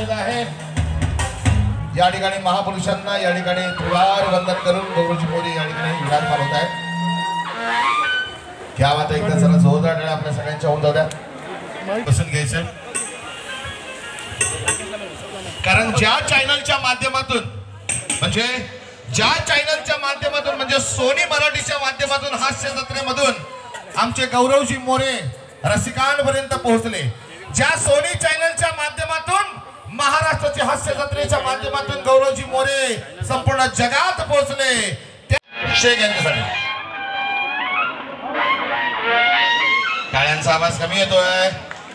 झालेला आहे। या ठिकाणी महापुरुषांना या ठिकाणी त्रिवार वंदन करून गौरवजी मोरे या ठिकाणी विधान पालवत आहेत। क्या बात आहे, एकदा जरा जोरदार टाळ्या आपल्या सगळ्यांच्या होऊन जाऊ द्या। बसून घ्यायचं, कारण ज्या चॅनलच्या माध्यमातून म्हणजे सोनी मराठीच्या माध्यमातून हास्य जत्रेमधून आमचे गौरवजी मोरे रसिकांपर्यंत पोहोचले, ज्या सोनी चॅनलच्या माध्यमातून महाराष्ट्राच्या हास्य जत्रेच्या माध्यमातून गौरवजी मोरे संपूर्ण जगात पोहोचले, त्या शेख यांच्यासाठी टाळ्यांचा आवाज कमी येतोय।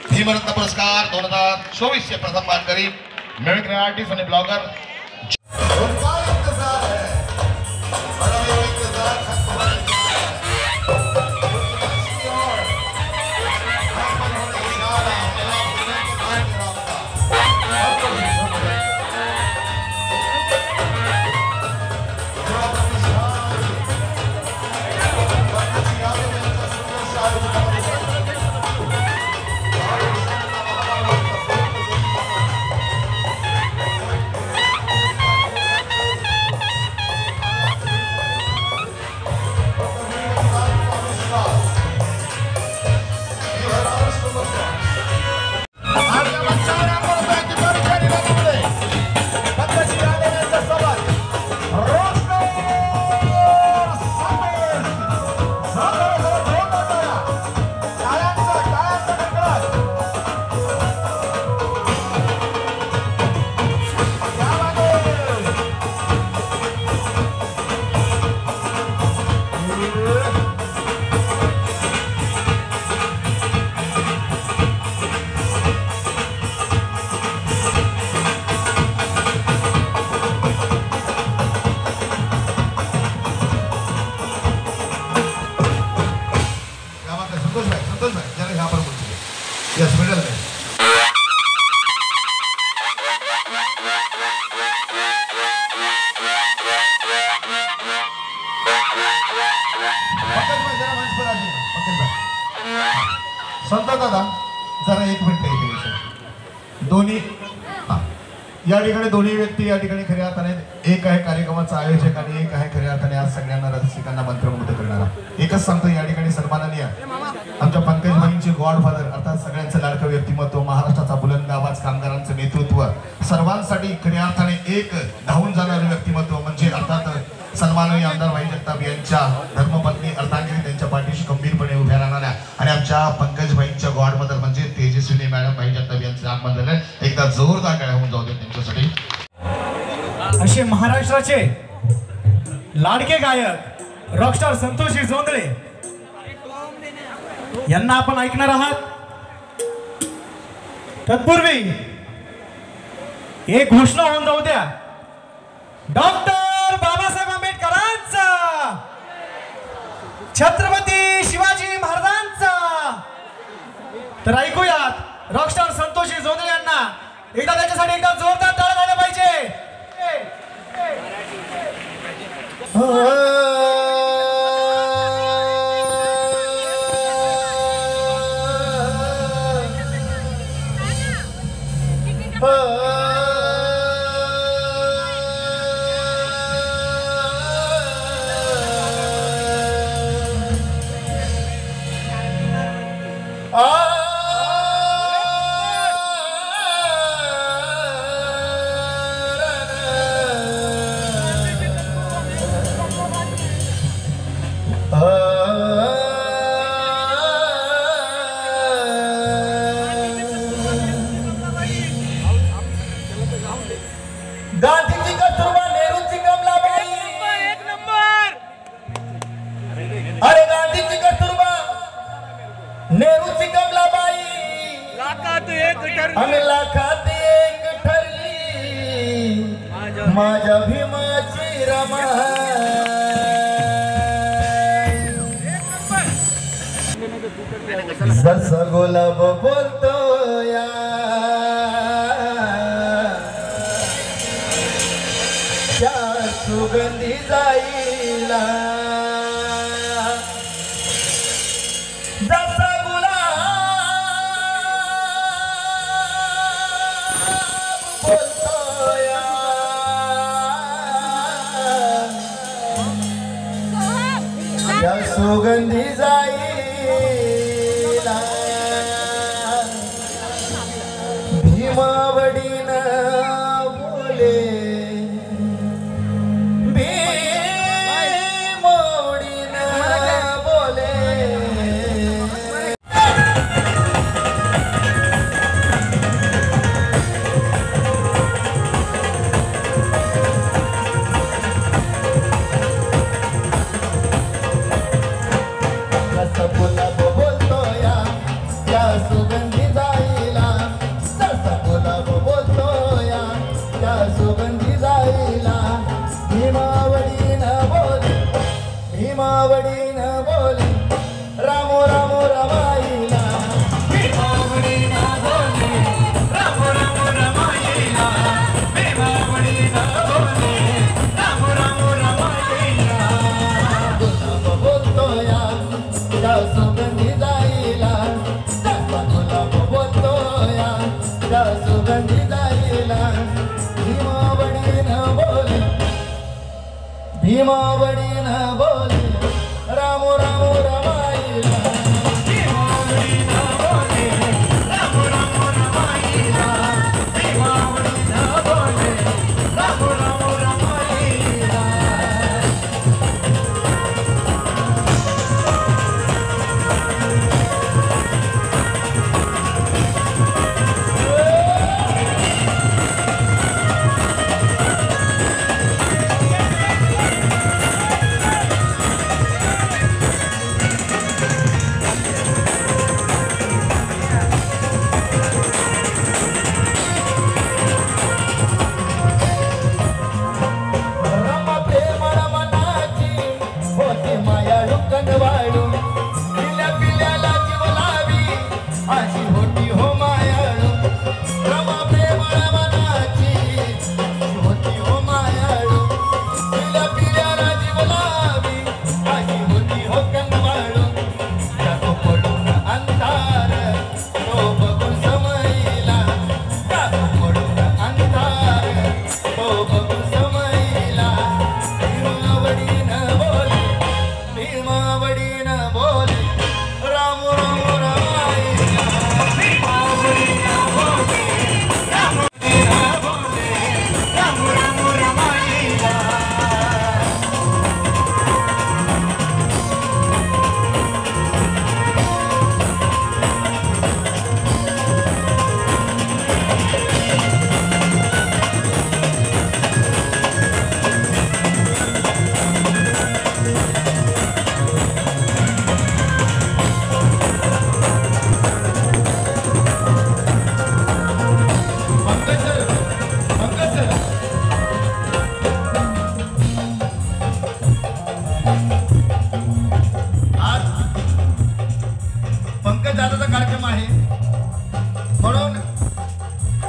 भीमरत्न पुरस्कार 2024 चे प्रथम मानकरी मिमिक्री आर्टिस्ट आणि ब्लॉगर संत दादा जरा एक मिनिट आहे। दोन्ही या ठिकाणी दोन्ही व्यक्ती या ठिकाणी खऱ्या अर्थाने एक आहे कार्यक्रमाचा आयोजक आणि एक आहे खऱ्या अर्थाने आज सगळ्यांना रसिकांना मंत्रमुग्ध करणारा। एकच सांगतो, या ठिकाणी सन्माननीय आमच्या पंकज भाईंचे गॉडफादर अर्थात सगळ्यांचं लाडकं व्यक्तिमत्व, महाराष्ट्राचा बुलंद आवाज, कामगारांचं नेतृत्व, सर्वांसाठी खऱ्या अर्थाने एक धावून जाणारे व्यक्तिमत्व म्हणजे अर्थात सन्माननीय आमदार भाई जगताप यांच्या धर्मपत्नी अर्धांगिनी त्यांच्या पाठीशी खंबीरपणे उभ्या राहणाऱ्या आणि आमच्या पंकज भाईंच्या गॉडमदर म्हणजे तेजस्विनी मॅडम भाई जगताप यांचं आगमन झालं। एकदा जोरदार टाळ्या होऊन जाऊ दे त्यांच्यासाठी। असे महाराष्ट्राचे लाडके गायक रॉकस्टार संतोषजी जोंधळे यांना आपण ऐकणार आहात। तत्पूर्वी एक घोषणा होऊन जाऊ द्या। डॉक्टर बाबासाहेब आंबेडकरांचा, छत्रपती शिवाजी महाराजांचा। तर ऐकूयात रॉकस्टार संतोषजी जोंधळे यांना, एकदा त्याच्यासाठी एकदा जोरदार टाळ्या झाल्या पाहिजे। गांधीजी कस्तुरबा, नेहरूची कमलाबाई, एक नंबर। अरे गांधीजी कस्तुरबा, नेहरूची कमलाबाई, लाखात एक ठरली, आम्ही लाखात एक ठरली, माझ्या भीमाची रमाई। जसं गुलाब बोलतो या सुगंधी जाईला, जसा गुलाब सुगंधी जाईला भीमावडीन बोले भीमावडीन बोले सुगंधी जाईला जसा गुलाब बोलतोया त्या सुगंधी जाईला भीमावडीन बोले भीमावडीन बोले रामो रामो रमाईला भीमावडीन बोले रामो रामो रमाईला भीमावडीन बोले रामो रामो रमाईला गुलाब बोलतोया त्या सुगंधी जाईला त्या सुगंधी जाईला भीमावडीन बोले भीमावडीन बोले रामो रामो रमाईला भीमावडीन बोले रामो रामो रमाईला भीमावडीन बोले रामो रामो रमाईला कार्यक्रम आहे म्हणून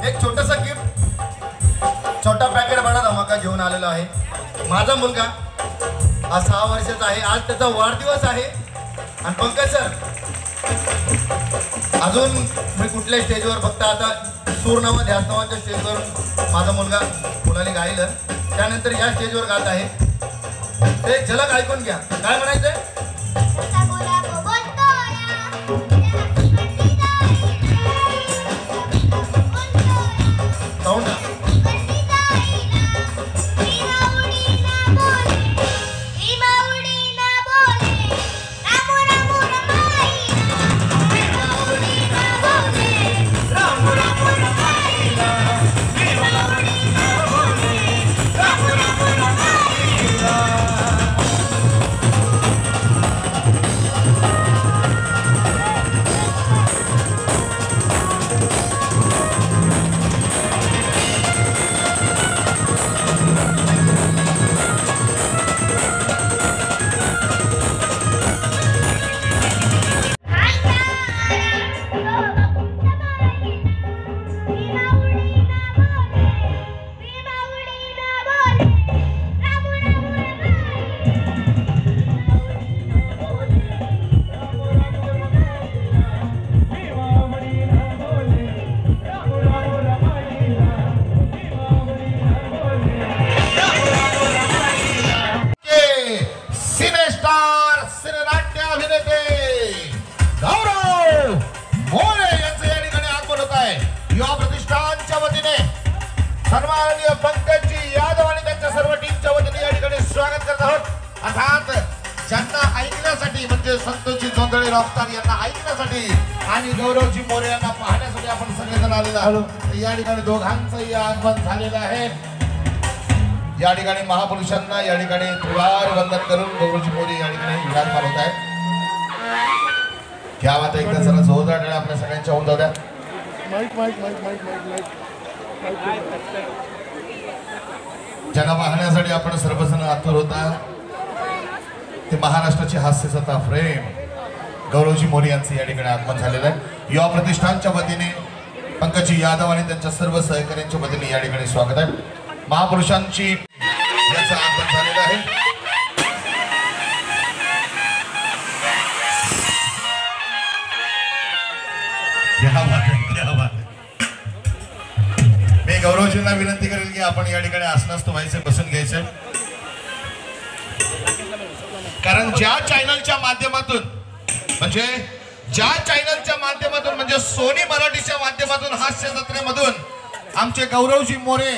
एक छोटस गिफ्ट छोटा पॅकेट बडा धमाका घेऊन आलेलो आहे. माझा मुलगा हा 6 वर्षाचा आहे. आज त्याचा वाढदिवस आहे. आणि पंकज सर अजून मी कुठल्या स्टेजवर फक्त आता सूरनामा ध्यासनामाच्या स्टेजवर माझा मुलगा मुलाने गायलं त्यानंतर या स्टेजवर गात आहे. ते झलक ऐकून घ्या. काय म्हणायचंय? सन्माननीय पंकजी यादव आणि त्यांच्या सर्व टीमच्या वतीने या ठिकाणी स्वागत करत आहोत। अर्थात ज्यांना ऐकण्यासाठी म्हणजे संतोषजी जोंधळे रॉकस्टार यांना ऐकण्यासाठी आणि गौरवजी मोरे यांना पाहण्यासाठी आपण सगळेजण आलेलो आहोत। या ठिकाणी दोघांचंही आगमन झालेलं आहे। या ठिकाणी महापुरुषांना या ठिकाणी त्रिवार वंदन करून गौरवजी मोरे या ठिकाणी विराजमान होत आहेत। क्या बात आहे, एकदा जरा जोरदार टाळ्या आपल्या सगळ्यांच्या होऊन जाऊ द्या। ज्यांना पाहण्यासाठी आपण सर्वजण आतुर होता ते महाराष्ट्राची हास्यसत्ता फ्रेम गौरवजी मोरे यांचे या ठिकाणी आगमन झालेलं आहे। युवा प्रतिष्ठानच्या वतीने पंकजी यादव आणि त्यांच्या सर्व सहकाऱ्यांच्या वतीने या ठिकाणी स्वागत आहे। महापुरुषांची याचं आगमन झालेलं आहे। मी गौरवजींना विनंती करेल की आपण या ठिकाणी आसनस्थ व्हायचं, बसून घ्यायचं, कारण ज्या चॅनलच्या माध्यमातून म्हणजे सोनी मराठीच्या माध्यमातून हास्य जत्रेमधून आमचे गौरवजी मोरे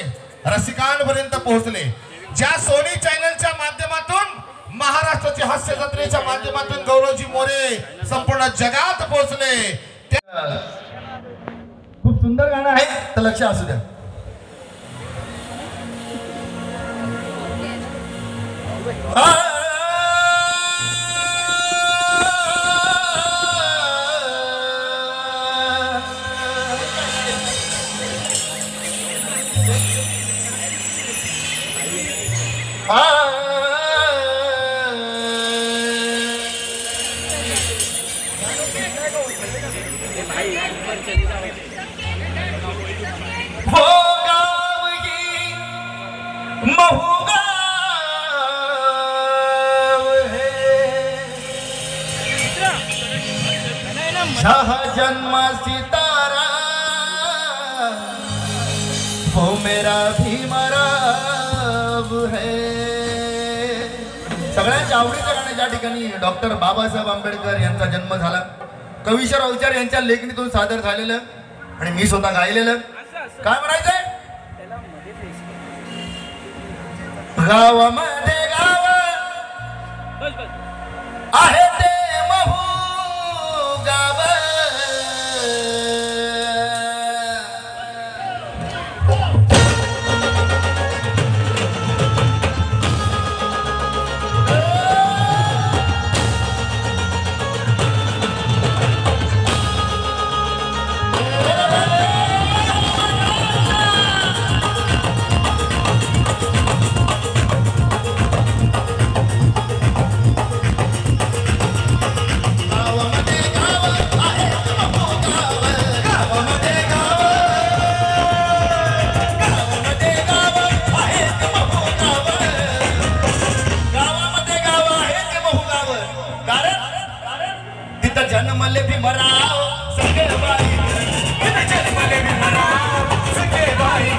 रसिकांपर्यंत पोहोचले, ज्या सोनी चॅनलच्या माध्यमातून महाराष्ट्राच्या हास्य जत्रेच्या माध्यमातून गौरवजी मोरे संपूर्ण जगात पोहोचले, खूप सुंदर गाणं आहे, तर लक्ष असू द्या। जहाँ जन्म सितारा वो मेरा भीमराव है। सगळ्यांच्या आवडीचं गाणं ज्या ठिकाणी डॉक्टर बाबासाहेब आंबेडकर यांचा जन्म झाला, कविशर अवचार यांच्या लेखणीतून सादर झालेलं आणि मी स्वतः गायलेलं। काय म्हणायचंय? गावामध्ये गाव आहे ते महू गाव, जन्मले भीमराव सखे बाई, जन्मले भीमराव सखे बाई,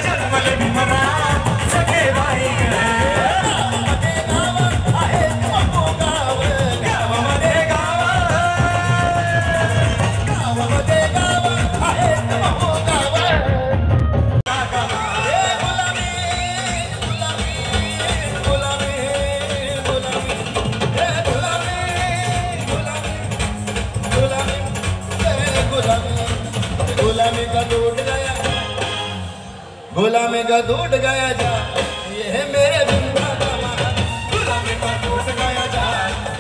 जन्मले भीमराव सखे बाई। गावामध्ये गाव आहे महू गाव, गावामध्ये गाव आहे महू गाव। गुलामी गुलामी गुलामी गुलामी का टूट गया, गुलामी का टूट गया जा, ये है मेरे बिंबा का मान। गुलामी का टूट गया जा,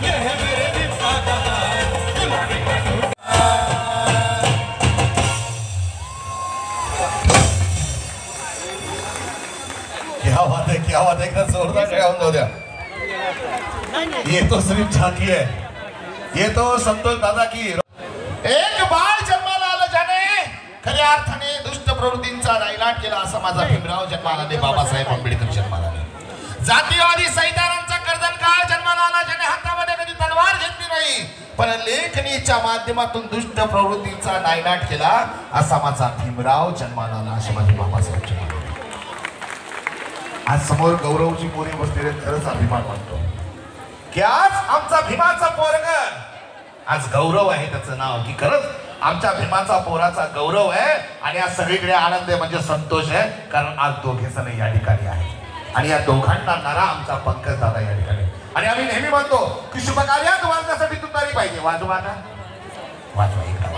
ये है मेरे बिंबा का मान। गुलामी का टूट क्या बात है, क्या बात है, एकदम जोरदार टाळ्या जाऊ द्या। ये तो सिर्फ झांकी है, ये तो संतोष दादा की। एक बाळ जन्माला आलं ज्याने खऱ्या अर्थाने दुष्ट प्रवृत्तींचा नायनाट केला, असा माझा भीमराव जन्माला आले, बाबासाहेब आंबेडकर जन्माला आले। जातीवादी सैतानांचा कर्दनकाळ जन्माला आला ज्याने हातामध्ये कधी तलवार घेतली नाही, पण लेखणीच्या माध्यमातून दुष्ट प्रवृत्तींचा नायनाट केला, असा माझा भीमराव जन्माला आला, असे माझे बाबासाहेब जन्माला आले। आज समोर गौरवजी मोरे बसलेले, खरंच अभिमान वाटतो की आज आमचा भीमाचा पोरग, आज गौरव आहे त्याचं नाव, की खरंच आमच्या भीमाचा पोराचा गौरव आहे आणि आज सगळीकडे आनंद आहे म्हणजे संतोष आहे कारण आज दोघे जण या ठिकाणी आहे आणि या दोघांना नारा आमचा पंकज दादा या ठिकाणी आणि आम्ही नेहमी म्हणतो की शुभ कार्यात वाजण्यासाठी तुतारी पाहिजे वाजवा ना वाजवा एकदा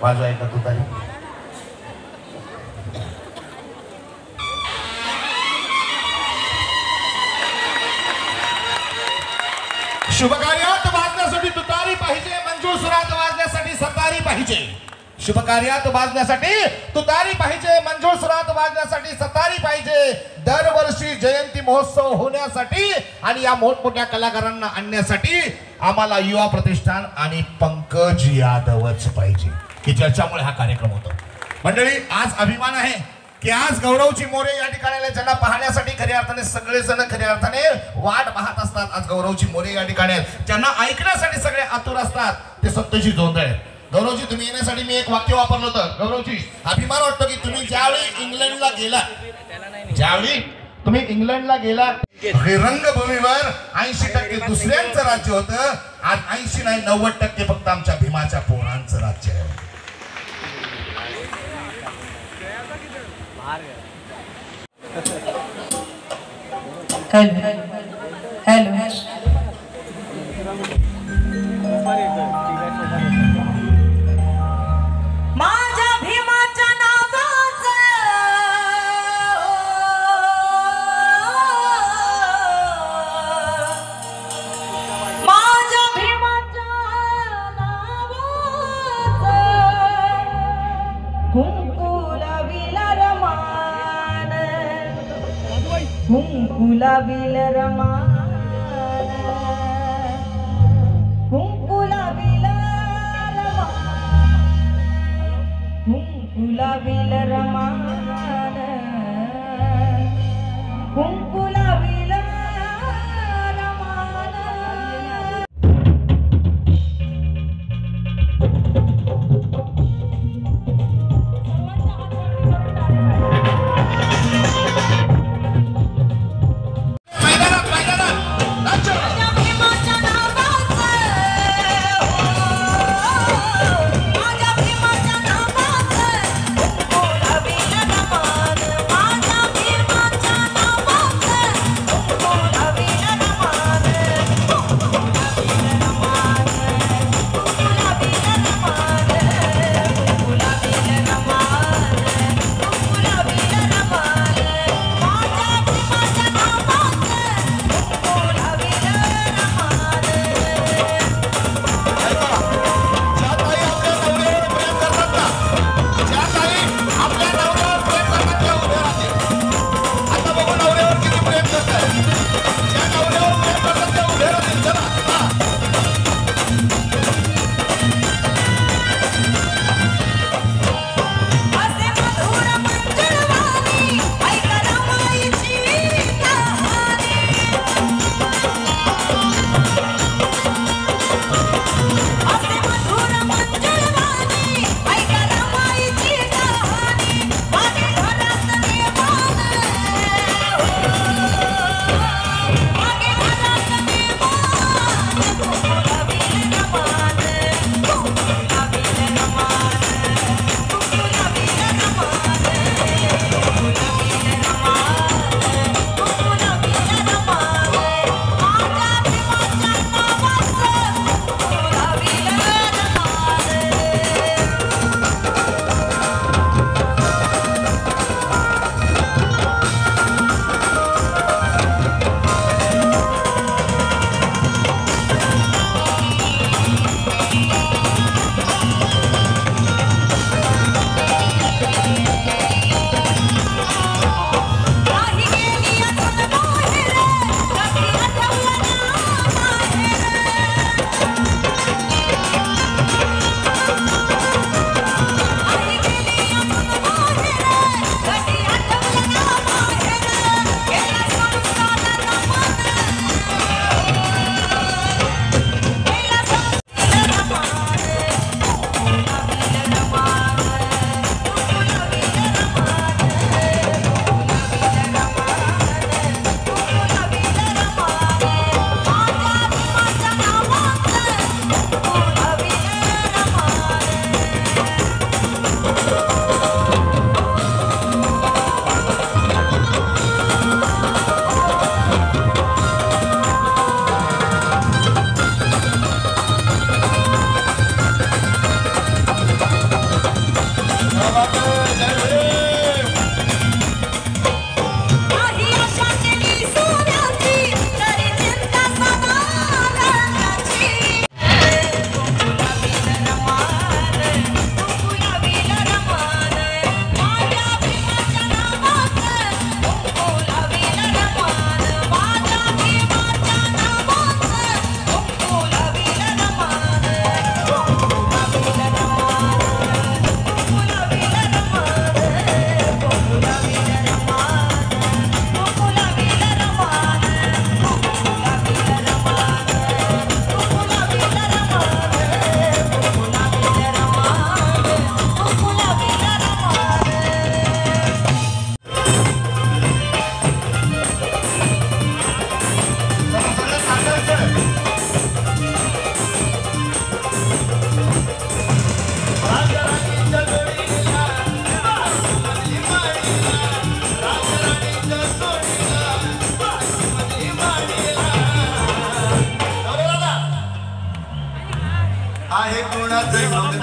वाजवा एकदा तुतारी शुभ कार्यात वाजण्यासाठी तुतारी पाहिजे मंजूळ सुरात वाजण्यासाठी सतारी पाहिजे शुभ कार्यात वाजण्यासाठी तुतारी पाहिजे मंजूळ सुरात वाजण्यासाठी सतारी पाहिजे दरवर्षी जयंती महोत्सव होण्यासाठी आणि या मोठमोठ्या कलाकारांना आणण्यासाठी आम्हाला युवा प्रतिष्ठान आणि पंकज यादवच पाहिजे की ज्याच्यामुळे हा कार्यक्रम होतो मंडळी आज अभिमान आहे की आज गौरवची मोरे या ठिकाणी ज्यांना पाहण्यासाठी खऱ्या अर्थाने सगळेजण खऱ्या अर्थाने वाट पाहत असतात आज गौरवची मोरे या ठिकाणी ज्यांना ऐकण्यासाठी सगळे आतुर असतात ते सत्यजी जोंधळे गौरवजी तुम्ही येण्यासाठी मी एक वाक्य वापरलं होतं गौरवजी अभिमान वाटतो की तुम्ही ज्यावेळी इंग्लंडला गेला रंगभूमीवर 80% दुसऱ्यांचं राज्य होतं आज 80 नाही 90% फक्त आमच्या भीमाच्या पोरांचं राज्य आहे हॅलो माझ्या भीमाच्या नावाचं माझ्या भीमाच्या नावाचं कुंकुला विलरमान कुंकुला विलरमान कुंकुला विलरमान कुंकुला विलरमान कुंकुला विलरमान माझ्या भीमाच्या नावाचं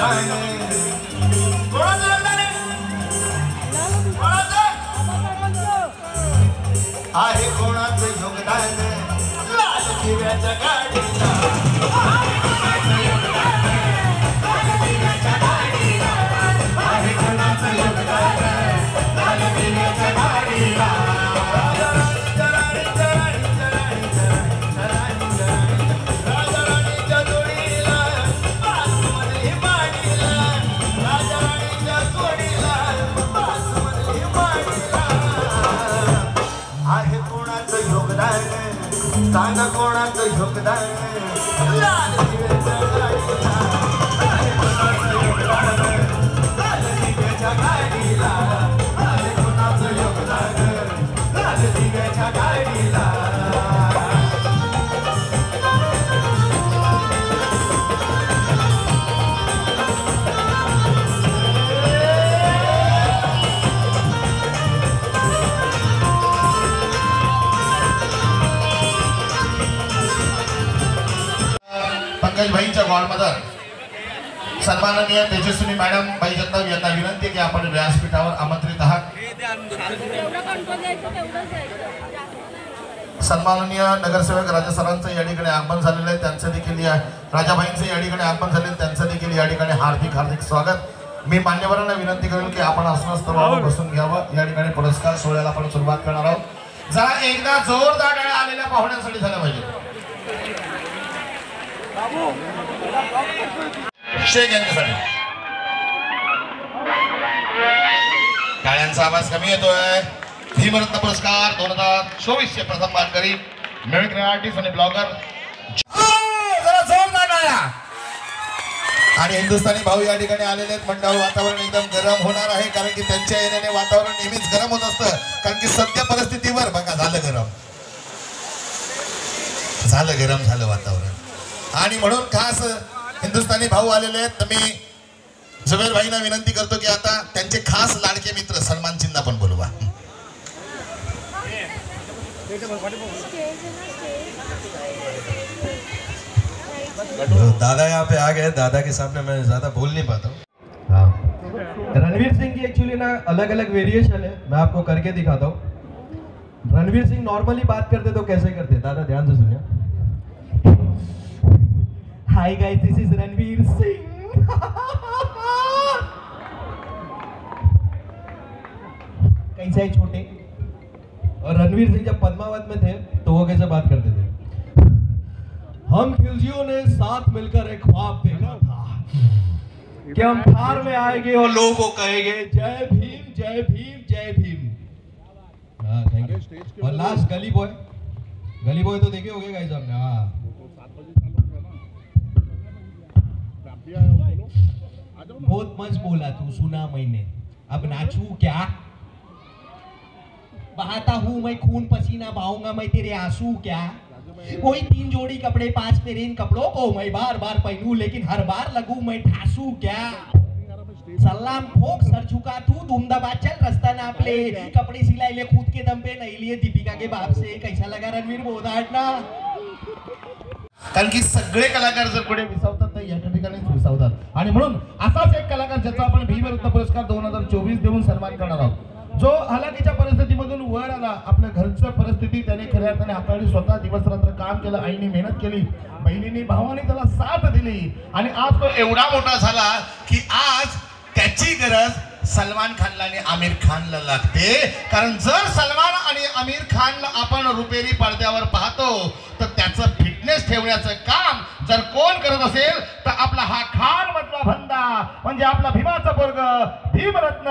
योगदान कोणाचं योगदान आहे कोणाचं आहे कोणाचं योगदान लाल दिव्याच्या गाडीला आहे कोणाचं योगदान लाल दिव्याच्या गाडीला आहे कोणाचं योगदान लाल दिव्याच्या गाडीला राजाराणीच्या जोडीला बाजूमधली माडीला राजाराणीच्या जोडीला बाजूमधली माडीला आहे कोणाचं योगदान सांग कोणाचं योगदान लाल दिव्याच्या गाडीला आहे कोणाचं योगदान लाल दिव्याच्या गाडीला आहे कोणाचं योगदान लाल दिव्याच्या गाडीला पंकज भाईंच्या गॉडमदर सन्माननीय तेजस्विनी मॅडम बाई जगताप यांना विनंती की आपण व्यासपीठावर आमंत्रित आहात. सन्माननीय नगरसेवक राजा सरांचं या ठिकाणी आगमन झालेलं आहे, त्यांचं देखील या राजाबाईंचं या ठिकाणी आगमन झालेलं, त्यांचं देखील या ठिकाणी हार्दिक हार्दिक स्वागत. मी मान्यवरांना विनंती करेन की आपण आसनस्थळावर बसून घ्यावं. या ठिकाणी पुरस्कार सोहळ्याला आपण सुरुवात करणार आहोत. जरा एकदा जोरदार टाळ्या आलेल्या पाहुण्यांसाठी झालं पाहिजे. शेख यांच्यासाठी टाळ्यांचा आवाज कमी येतोय. भीमरत्न पुरस्कार 2024 चे प्रथम मानकरी मिमिक्री आर्टिस्ट आणि ब्लॉगर. जरा जोरदार टाळ्या. आणि हिंदुस्थानी भाऊ या ठिकाणी आलेले आहेत. मंडळ वातावरण एकदम गरम होणार आहे, कारण की त्यांच्या येण्याने वातावरण नेहमीच गरम होत असतं. कारण की सध्या परिस्थितीवर बघा झालं गरम झालं वातावरण. आणि म्हणून खास हिंदुस्थानी भाऊ आलेले आहेत. तर मी जुबेर भाईंना विनंती करतो की आता त्यांचे खास लाडके मित्र सलमान चिंदा पण बोलवा. दादा यहाँ पे आ गए. दादा के सामने मैं ज्यादा बोल नहीं पाता हूँ. हाँ, रणवीर सिंह की एक्चुअली ना अलग अलग वेरिएशन है, मैं आपको करके दिखाता हूँ. रणवीर सिंह नॉर्मली बात करते तो कैसे करते, दादा ध्यान से सुनिए. Hi guys, this is Ranveer Singh. कैसे है छोटे. और रणवीर सिंह जब पद्मावत में थे तो वो कैसे बात करते थे. हम खिलजियों ने साथ मिलकर एक ख्वाब देखा था कि हम थार में आएंगे और लोगों को कहेंगे जय भीम जय भीम जय भीम. हाँ थैंक यू. और लास्ट गली बॉय तो देखे होंगे गाइस आपने. हाँ बहुत मस्त बोला तू, सुना मैंने. अब नाचू क्या. बहाता हूँ मैं खून पसीना, बहाऊंगा मैं तेरे आंसू क्या. कोई 3 जोड़ी कपड़े 5 पेरे, इन कपड़ों को मैं बार बार पहनूं, लेकिन हर बार लगूं मैं ठासू क्या. सलाम ठोक सर झुका तू, तुम दबा चल रास्ता नाप ले. कपड़े सिलाई ले खुद के दम पे, नहीं लिए दीपिका के बाप से. कैसा लगा रणवीर बोधाट ना. कारण की सगळे कलाकार जर पुढे विसावतात तर या ठिकाणीच विसावतात. आणि म्हणून असाच एक कलाकार ज्याचा आपण भीमरत्न पुरस्कार 2024 देऊन सन्मान करणार आहोत, जो हलाखीच्या परिस्थितीमधून वर आला. आपल्या घरच्या परिस्थिती त्याने खऱ्या अर्थाने हाताळली. स्वतः दिवस रात्र काम केलं, आईने मेहनत केली, बहिणींनी भावाने त्याला साथ दिली. आणि आज तो एवढा मोठा झाला की आज त्याची गरज सलमान खानला आणि आमिर खानला लागते. कारण जर सलमान आणि आमिर खानला आपण रुपेरी पडद्यावर पाहतो तर त्याचं फिटनेस ठेवण्याचं काम जर कोण करत असेल तर आपला हा खान मधला भंदा म्हणजे आपला भीमाचा पोरग भीमरत्न.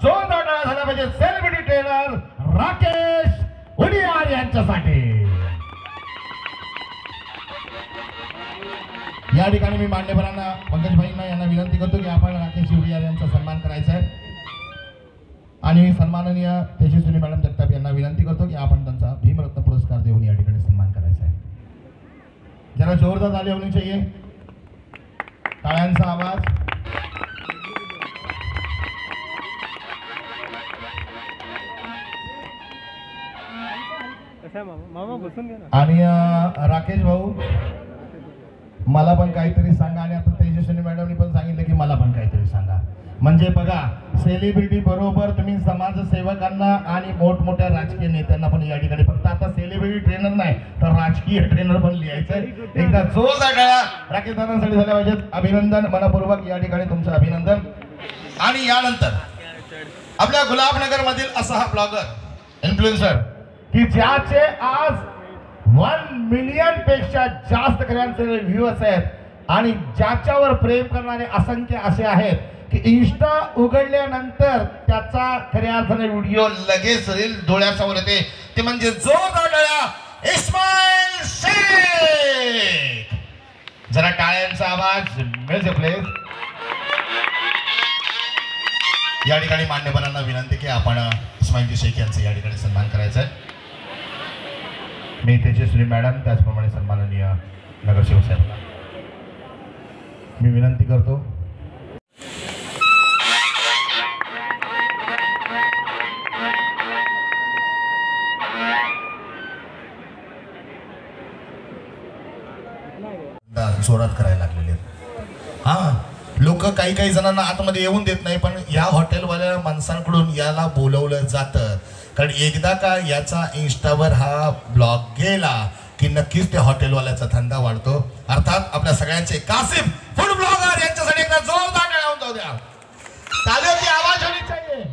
जोरदार टाळ्या झाल्या पाहिजे सेलिब्रिटी ट्रेनर राकेश उडियार यांच्यासाठी. या ठिकाणी मी मान्यवरांना पंकज भाईंना यांना विनंती करतो की आपण राकेश उडियार यांचा सन्मान करायचा आहे. आणि सन्माननीय तेजस्विनी मॅडम जगताप यांना विनंती करतो की आपण त्यांचा भीमरत्न पुरस्कार देऊन या ठिकाणी सन्मान करायचा आहे. जरा जोरदार ताली होनी चाहिए. टाळ्यांचा आवाज. आणि राकेश भाऊ मला पण काहीतरी सांगा. आणि आता तेजस्विनी मॅडमनी पण सांगितले की मला पण काहीतरी सांगा. म्हणजे बघा, सेलिब्रिटी बरोबर तुम्ही समाजसेवकांना आणि मोठमोठ्या राजकीय नेत्यांना पण या ठिकाणी, फक्त आता सेलिब्रिटी ट्रेनर नाही तर राजकीय ट्रेनर पण लिहायचंय. एकदा जोरदार टाळ्या राकेश दादांसाठी झाल्या पाहिजेत. अभिनंदन मनपूर्वक या ठिकाणी तुमचं अभिनंदन. आणि यानंतर आपल्या गुलाबनगर मधील असा हा ब्लॉगर इन्फ्लुएन्सर की ज्याचे आज 1 मिलियन पेक्षा जास्त खऱ्यांचे व्ह्यूअर्स आहेत आणि ज्याच्यावर प्रेम करणारे असंख्य असे आहेत की इंस्टा उघडल्यानंतर त्याचा खऱ्या अर्थाने व्हिडिओ लगेच रील डोळ्यासमोर येते. ते म्हणजे जोरदार टाळ्या इस्माईल शेख. जरा टाळ्यांचा आवाज म्युझिक प्लीज. या ठिकाणी मान्यवरांना विनंती की आपण इस्माईल शेख यांचा या ठिकाणी सन्मान करायचा आहे. मी तेजश्री मॅडम त्याचप्रमाणे सन्माननीय नगरसेवक साहेबांना मी विनंती करतो. जोरात करायला लागलेले हा लोक काही जणांना आतमध्ये येऊन देत नाही, पण या हॉटेलवाल्या माणसांकडून याला बोलवलं जातं. कारण एकदा का याचा इंस्टावर हा ब्लॉग गेला की नक्कीच त्या हॉटेलवाल्याचा धंदा वाढतो. अर्थात आपल्या सगळ्यांचे कासिम फूड ब्लॉगर यांच्यासाठी एकदा जोरदार टाळ्या होऊन जाऊ द्या. तालियों की आवाज होनी चाहिए.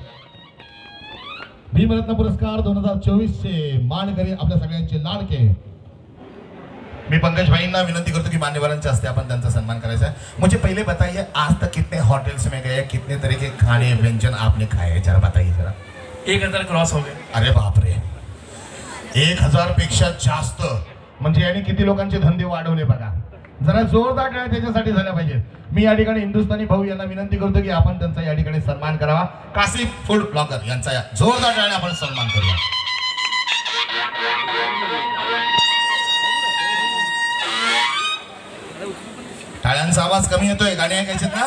भीमरत्न पुरस्कार 2024 चे मानकरी आपल्या सगळ्यांचे लाडके. मैं पंकज भाई ना विनंती करतो की मान्यवरांच्या हस्ते आपण त्यांचा सन्मान करायचा है. मुझे पहले बताइए आज तक कितने होटल्स में गए, कितने तरह के खाने व्यंजन आपने खाए, जरा बताइए जरा. 1000 क्रॉस हो गए. अरे बापरे, 1000 पेक्षा जास्त. म्हणजे यांनी किती लोकांचे धंदे वाढवले बघा. जरा जोरदार टाळ्या त्याच्यासाठी झाल्या पाहिजेत. मी या ठिकाणी हिंदुस्थानी भाऊ यांना विनंती करतो की आपण त्यांचा या ठिकाणी सन्मान करावा. कासिम फूड ब्लॉगर यांचा जोरदार टाळ्या आपण सन्मान करूया. टाळ्यांचा आवाज कमी येतोय, गाणी ऐकायचे ना,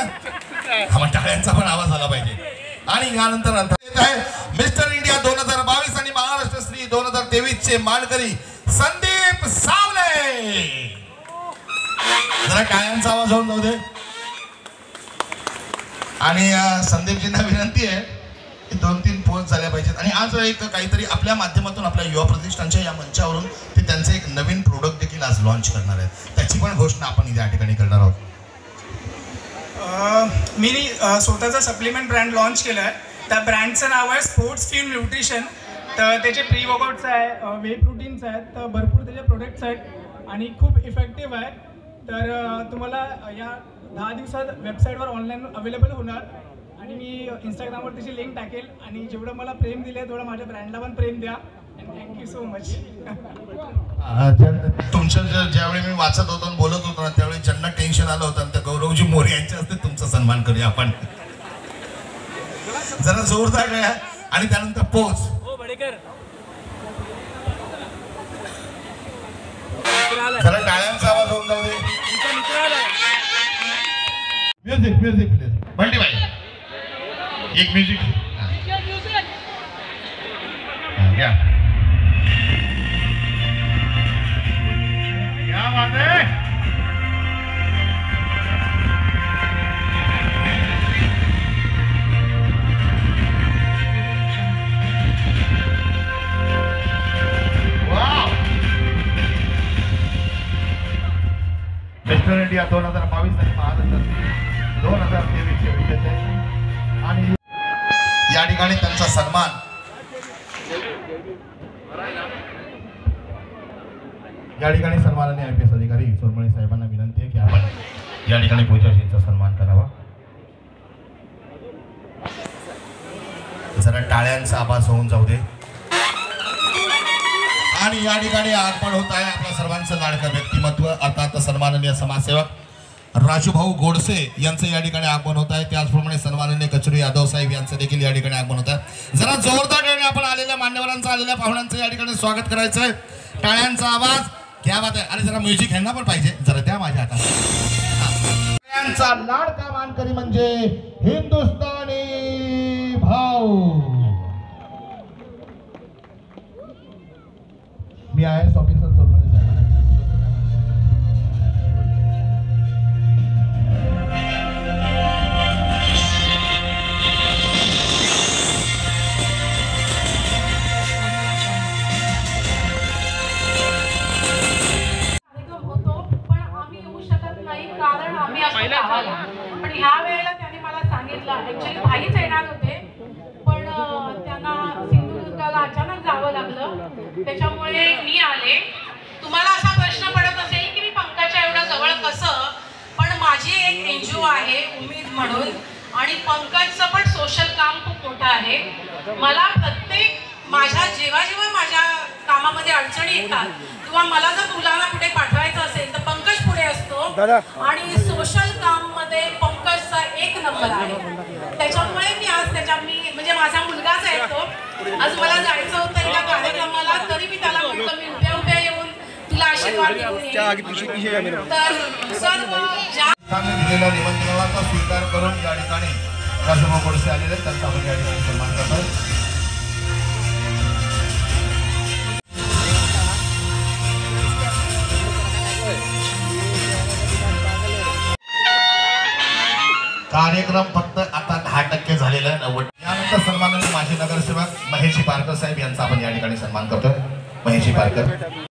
हा टाळ्यांचा पण आवाज आला पाहिजे. आणि यानंतर येत आहे मिस्टर इंडिया 2022 आणि महाराष्ट्र श्री 2023 चे मानकरी संदीप सावले. जरा टाळ्यांचा आवाज होऊन जाऊ दे. आणि संदीपजींना विनंती आहे की 2-3 पोस्ट झाल्या पाहिजेत. आणि आज एक काहीतरी आपल्या माध्यमातून आपल्या युवा प्रतिष्ठानच्या या मंचावरून ते त्यांचं एक नवीन प्रोडक्ट देखील आज लॉन्च करणार आहेत. त्याची पण घोषणा आपण या ठिकाणी करणार आहोत. मी स्वतःचा सप्लिमेंट ब्रँड लॉन्च केला आहे. त्या ब्रँडचं नाव आहे स्पोर्ट्स फ्यूल न्यूट्रिशन. तर त्याचे प्री वर्कआउट्स आहे, वे प्रोटीन्स आहेत, तर भरपूर त्याचे प्रोडक्ट्स आहेत आणि खूप इफेक्टिव्ह आहे. तर तुम्हाला या 10 दिवसात वेबसाईटवर ऑनलाईन अवेलेबल होणार. आणि मी इंस्टाग्रामवर त्याची लिंक टाकेल. आणि जेवढं मला प्रेम दिलं आहे तेवढं माझ्या ब्रँडला पण प्रेम द्या. Thank you so much. तुमचं ज्यावेळी मी वाचत होतो बोलत होतो ना त्यावेळी ज्यांना टेन्शन आलं होतं त्या गौरवजी मोरे यांच्या हस्ते तुमचा सन्मान करूया आपण. जरा जोरदार आहे. आणि त्यानंतर पोच जरा टाळ्यांचा आवाज होऊन जाऊ दे. Music music please. बंटी भाई एक म्युझिक घ्या. क्या बात है. मिस्टर इंडिया 2022 आणि महाराष्ट्र 2023 चे विजेते. आणि या ठिकाणी त्यांचा सन्मान या ठिकाणी सन्माननीय IPS अधिकारी सोरमळे साहेबांना विनंती आहे की आपण या ठिकाणी पूजाशीचा सन्मान करावा. जरा टाळ्यांचा आवाज होऊन जाऊ दे. आणि या ठिकाणी आगमन होत आहे आपल्या सर्वांचं लाडकं व्यक्तिमत्व अर्थात सन्माननीय समाजसेवक राजूभाऊ गोडसे यांचं या ठिकाणी आगमन होत आहे. त्याचप्रमाणे सन्माननीय कचुरी यादव साहेब यांचं देखील या ठिकाणी आगमन होत आहे. जरा जोरदार आपण आलेल्या मान्यवरांचं आलेल्या पाहुण्यांचं या ठिकाणी स्वागत करायचं आहे. टाळ्यांचा आवाज क्या बात आहे. आणि जरा म्युझिक ह्यांना पण पाहिजे, जरा त्या माझ्या हातात. सगळ्यांचा लाडका मानकरी म्हणजे हिंदुस्थानी भाऊ. मी IAS ऑफिसर सोरमळे साहेब. होतं, त्याच्यामुळे मी आले. तुम्हाला असा प्रश्न पडत असेल की मी पंकजच्या एवढं जवळ कसं, पण माझी एक NGO आहे उमेद म्हणून, आणि पंकजचं पण सोशल काम खूप मोठं आहे. मला प्रत्येक जेव्हा माझ्या कामामध्ये अडचणी येतात किंवा मला जर मुलांना कुठे पाठवायचं असेल तर पंकज पुढे असतो, आणि सोशल काम मध्ये पंकजचा 1 नंबर आहे. त्याच्यामुळे मी आज म्हणजे माझा मुलगाच आहे तो. आज मला जायचं होतं एका कार्यक्रमाला, तरी मी त्याला म्हटलं मी उभ्या येऊन तुला आशीर्वाद देऊन येईन. तर सर्व ज्या दिलेल्या निमंत्रणाचा स्वीकार करून या ठिकाणी राजभाऊ गोडसे आलेले आहेत, त्यांचा आपण या ठिकाणी सन्मान करतो. कार्यक्रम फक्त आता 10% झालेला आहे, 90. यानंतर सन्माननीय माजी नगरसेवक महेशजी पारकर साहेब यांचा आपण या ठिकाणी सन्मान करतोय. महेशजी पारकर.